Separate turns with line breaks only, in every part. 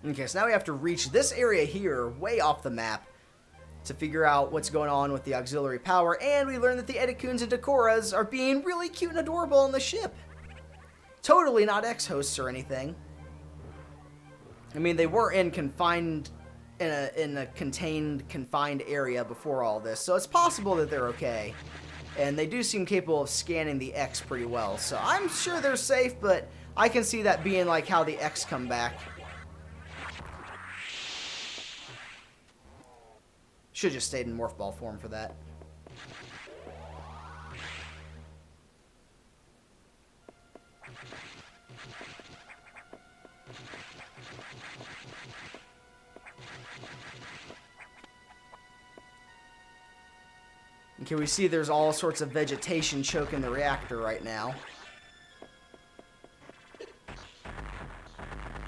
Okay, so now we have to reach this area here, way off the map, to figure out what's going on with the auxiliary power, and we learn that the Edakuns and Decoras are being really cute and adorable on the ship. Totally not ex-hosts or anything. I mean, they were in a confined area before all this, so it's possible that they're okay. And they do seem capable of scanning the X pretty well, so I'm sure they're safe, but I can see that being like how the X come back. Should just stayed in morph ball form for that. Okay, we see there's all sorts of vegetation choking the reactor right now.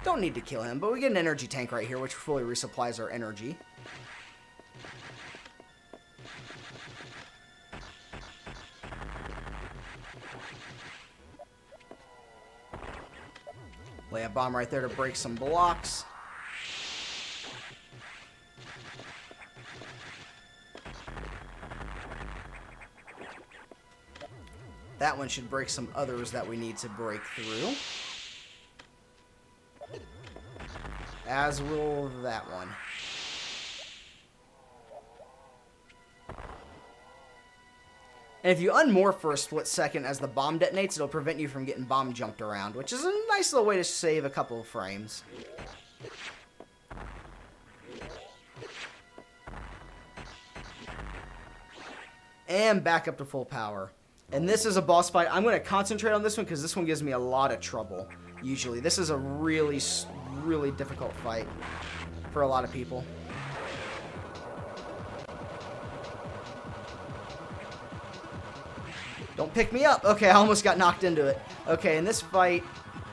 Don't need to kill him, but we get an energy tank right here, which fully resupplies our energy. Lay a bomb right there to break some blocks. That one should break some others that we need to break through. As will that one. And if you unmorph for a split second as the bomb detonates, it'll prevent you from getting bomb jumped around, which is a nice little way to save a couple of frames. And back up to full power. And this is a boss fight. I'm going to concentrate on this one because this one gives me a lot of trouble, usually. This is a really, really difficult fight for a lot of people. Don't pick me up. Okay, I almost got knocked into it. Okay, in this fight,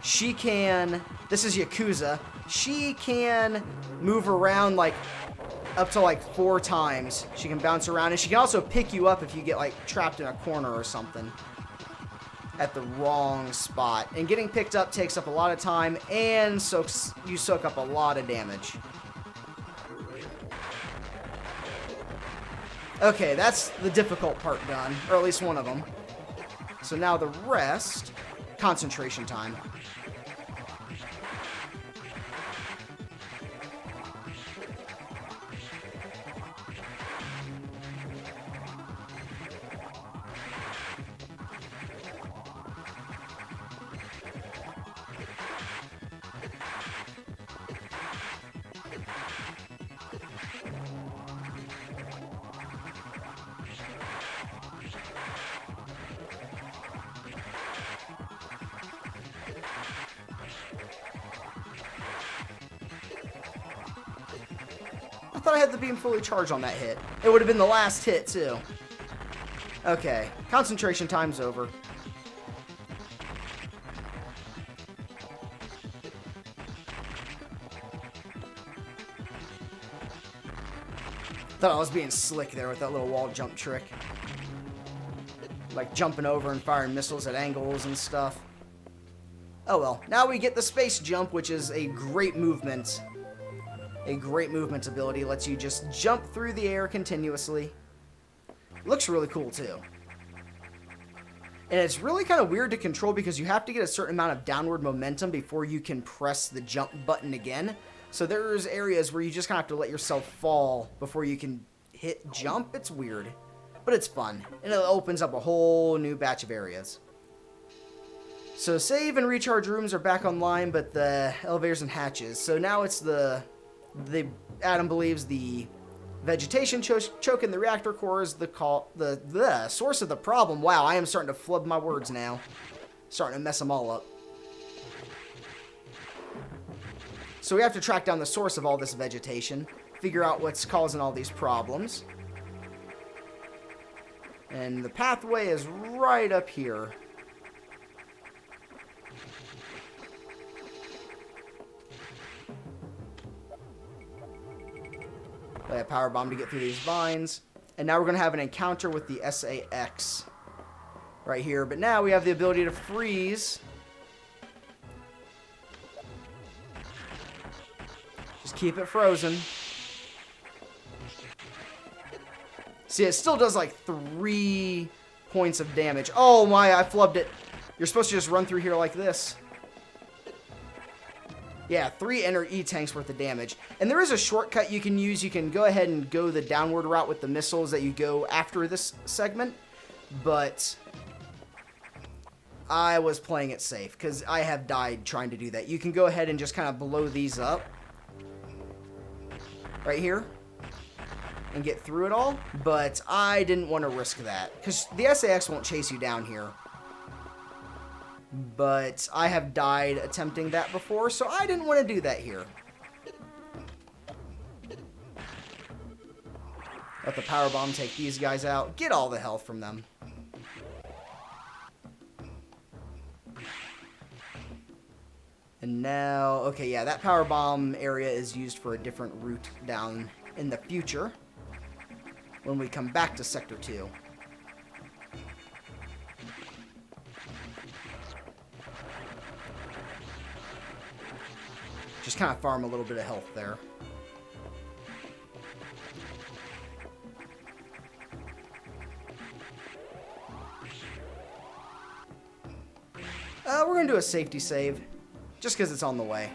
she can... This is Yakuza. She can move around, like, up to, like, 4 times. She can bounce around, and she can also pick you up if you get, like, trapped in a corner or something at the wrong spot. And getting picked up takes up a lot of time, and you soak up a lot of damage. Okay, that's the difficult part done, or at least one of them. So now the rest, concentration time. I thought I had the beam fully charged on that hit. It would have been the last hit, too. Okay. Concentration time's over. Thought I was being slick there with that little wall jump trick. Like jumping over and firing missiles at angles and stuff. Oh well. Now we get the space jump, which is a great movement. A great movement ability. Lets you just jump through the air continuously. Looks really cool, too. And it's really kind of weird to control because you have to get a certain amount of downward momentum before you can press the jump button again. So there's areas where you just kind of have to let yourself fall before you can hit jump. It's weird. But it's fun. And it opens up a whole new batch of areas. So save and recharge rooms are back online, but the elevators and hatches. So now it's Adam believes the vegetation choke in the reactor core is the source of the problem. Wow, I am starting to flub my words now. Starting to mess them all up. So we have to track down the source of all this vegetation, figure out what's causing all these problems. And the pathway is right up here. Lay a power bomb to get through these vines. And now we're going to have an encounter with the SAX right here. But now we have the ability to freeze. keep it frozen. See, it still does like 3 points of damage. Oh my, I flubbed it. You're supposed to just run through here like this. Yeah, 3 enter E-tanks worth of damage. And there is a shortcut you can use. You can go ahead and go the downward route with the missiles that you go after this segment. But I was playing it safe because I have died trying to do that. You can go ahead and just kind of blow these up. Right here. And get through it all. But I didn't want to risk that. Because the SAX won't chase you down here. But I have died attempting that before, so I didn't want to do that here. Let the power bomb take these guys out. Get all the health from them. And now, okay, yeah, that power bomb area is used for a different route down in the future when we come back to Sector 2. Just kind of farm a little bit of health there. We're going to do a safety save, just because it's on the way.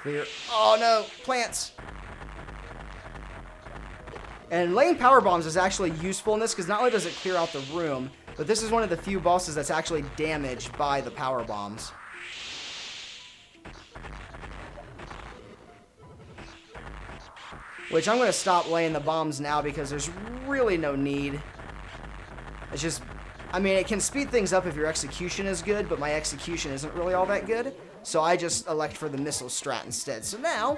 Clear. Oh no, plants. And laying power bombs is actually useful in this because not only does it clear out the room, but this is one of the few bosses that's actually damaged by the power bombs. Which I'm going to stop laying the bombs now because there's really no need. It's just, I mean, it can speed things up if your execution is good, but my execution isn't really all that good. So I just elect for the missile strat instead. So now,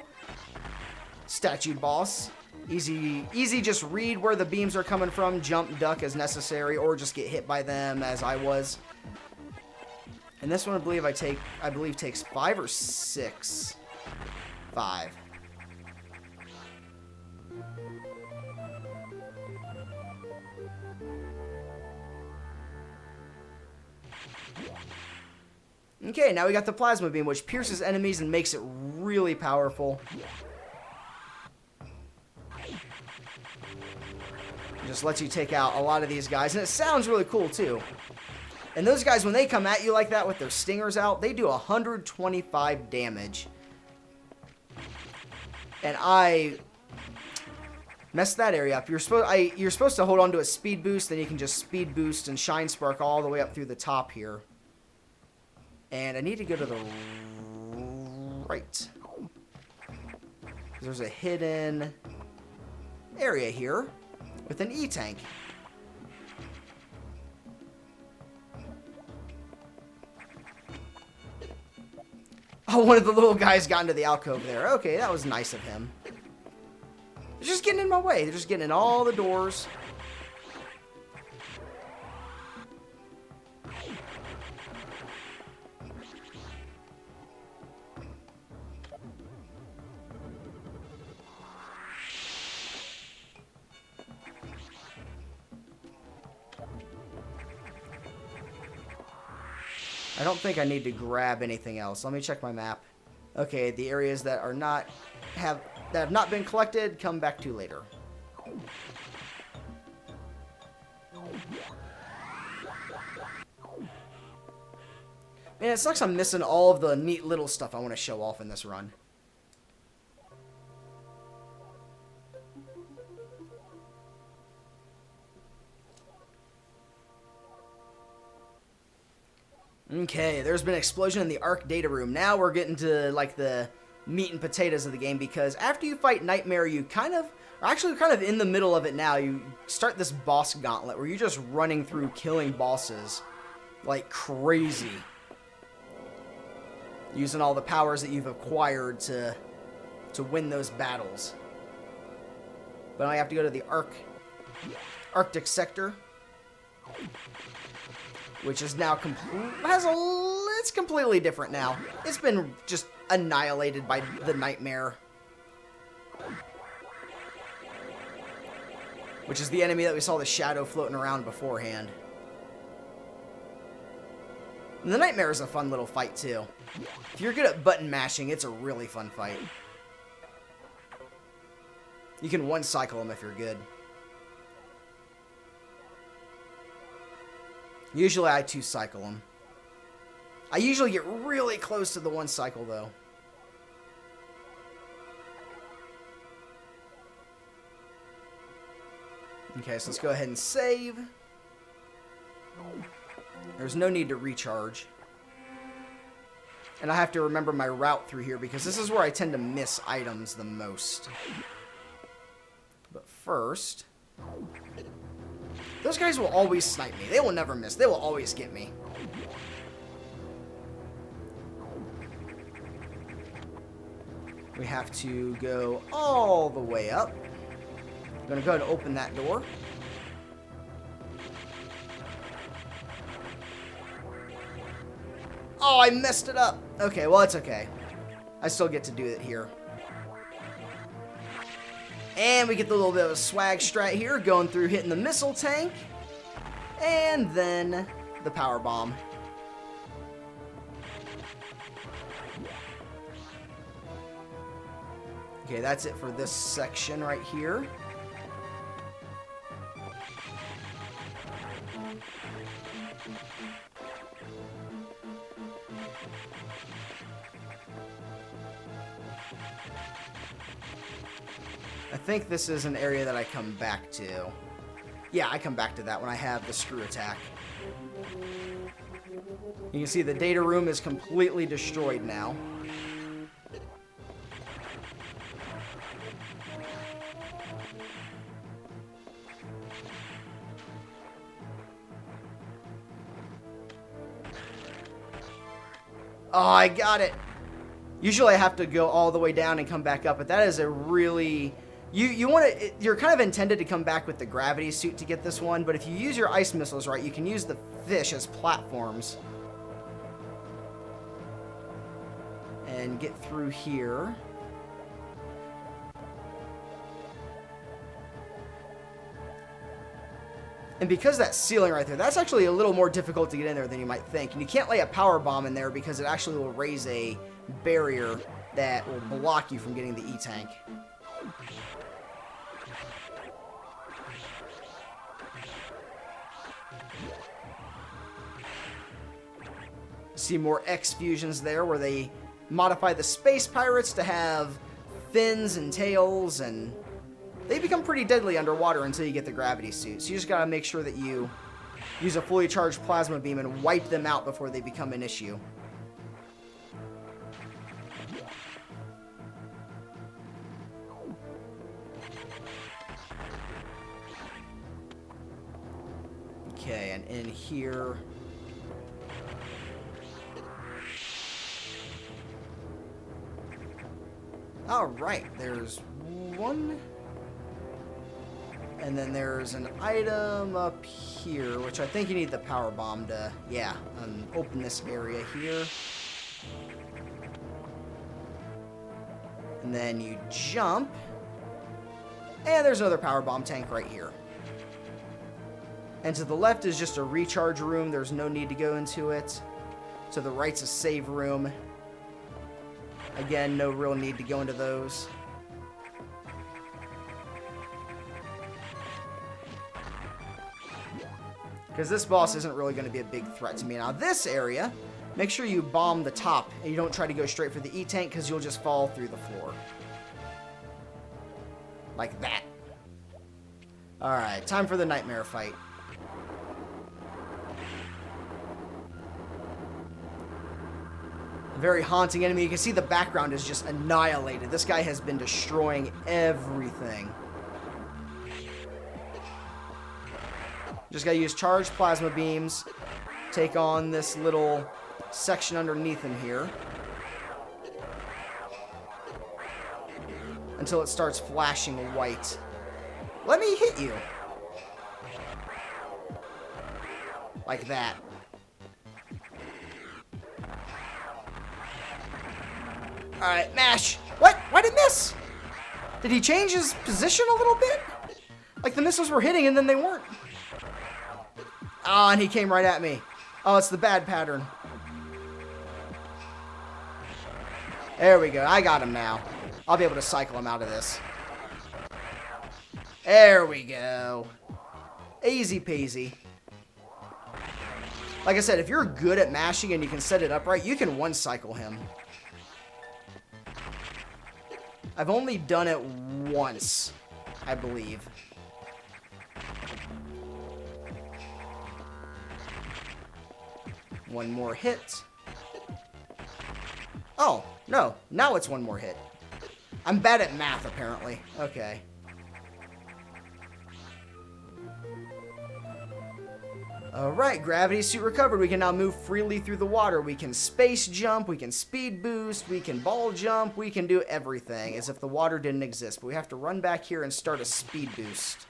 statue boss. Easy, just read where the beams are coming from, jump, duck as necessary, or just get hit by them as I was. And this one I believe takes 5 or 6. 5. Okay, now we got the plasma beam, which pierces enemies and makes it really powerful. Just lets you take out a lot of these guys, and it sounds really cool too. And those guys, when they come at you like that with their stingers out, they do 125 damage. And I messed that area up. You're supposed to hold on to a speed boost, then you can just speed boost and shine spark all the way up through the top here. And I need to go to the right. There's a hidden area here with an E-tank. Oh, one of the little guys got into the alcove there. Okay, that was nice of him. They're just getting in my way. They're just getting in all the doors. I don't think I need to grab anything else. Let me check my map. Okay, the areas that are not have not been collected, come back to later. Man, it sucks I'm missing all of the neat little stuff I want to show off in this run. Okay, there's been an explosion in the Arc data room. Now we're getting to, like, the meat and potatoes of the game, because after you fight Nightmare, you kind of, or actually kind of in the middle of it now, you start this boss gauntlet where you're just running through killing bosses like crazy. Using all the powers that you've acquired to win those battles. But I have to go to the Arctic sector, which is now it's completely different now. It's been just annihilated by the nightmare, which is the enemy that we saw the shadow floating around beforehand. And the nightmare is a fun little fight too. If you're good at button mashing, it's a really fun fight. You can one-cycle them if you're good. Usually I two-cycle them. I usually get really close to the one cycle though. Okay, so let's go ahead and save. There's no need to recharge. And I have to remember my route through here because this is where I tend to miss items the most. But first, those guys will always snipe me. They will never miss. They will always get me. We have to go all the way up. I'm going to go ahead and open that door. Oh, I messed it up. Okay, well, it's okay. I still get to do it here. And we get the little bit of a swag strat here, going through, hitting the missile tank. And then the power bomb. Okay, that's it for this section right here. I think this is an area that I come back to. Yeah, I come back to that when I have the screw attack. You can see the data room is completely destroyed now. Oh, I got it. Usually I have to go all the way down and come back up, but that is a really... You're kind of intended to come back with the gravity suit to get this one, but if you use your ice missiles right, you can use the fish as platforms. And get through here. And because that ceiling right there, that's actually a little more difficult to get in there than you might think. And you can't lay a power bomb in there because it actually will raise a barrier that will block you from getting the E-tank. See more X fusions there where they modify the space pirates to have fins and tails, and they become pretty deadly underwater until you get the gravity suit. So you just gotta make sure that you use a fully charged plasma beam and wipe them out before they become an issue. Okay, and in here... Alright, there's one... And then there's an item up here, which I think you need the power bomb to, open this area here. And then you jump. And there's another power bomb tank right here. And to the left is just a recharge room. There's no need to go into it. To the right's a save room. Again, no real need to go into those. Because this boss isn't really going to be a big threat to me. Now, this area, make sure you bomb the top and you don't try to go straight for the E-tank because you'll just fall through the floor. Like that. Alright, time for the nightmare fight. A very haunting enemy. You can see the background is just annihilated. This guy has been destroying everything. Just gotta use charged plasma beams. Take on this little section underneath him here. Until it starts flashing white. Let me hit you. Like that. Alright, mash. What? Why did it miss? Did he change his position a little bit? Like the missiles were hitting and then they weren't. Oh, and he came right at me. Oh, it's the bad pattern. There we go. I got him now. I'll be able to cycle him out of this. There we go. Easy peasy. Like I said, if you're good at mashing and you can set it up right, you can one-cycle him. I've only done it once, I believe. One more hit. Oh, no. Now it's one more hit. I'm bad at math, apparently. Okay. Alright, gravity suit recovered. We can now move freely through the water. We can space jump, we can speed boost, we can ball jump, we can do everything as if the water didn't exist. But we have to run back here and start a speed boost.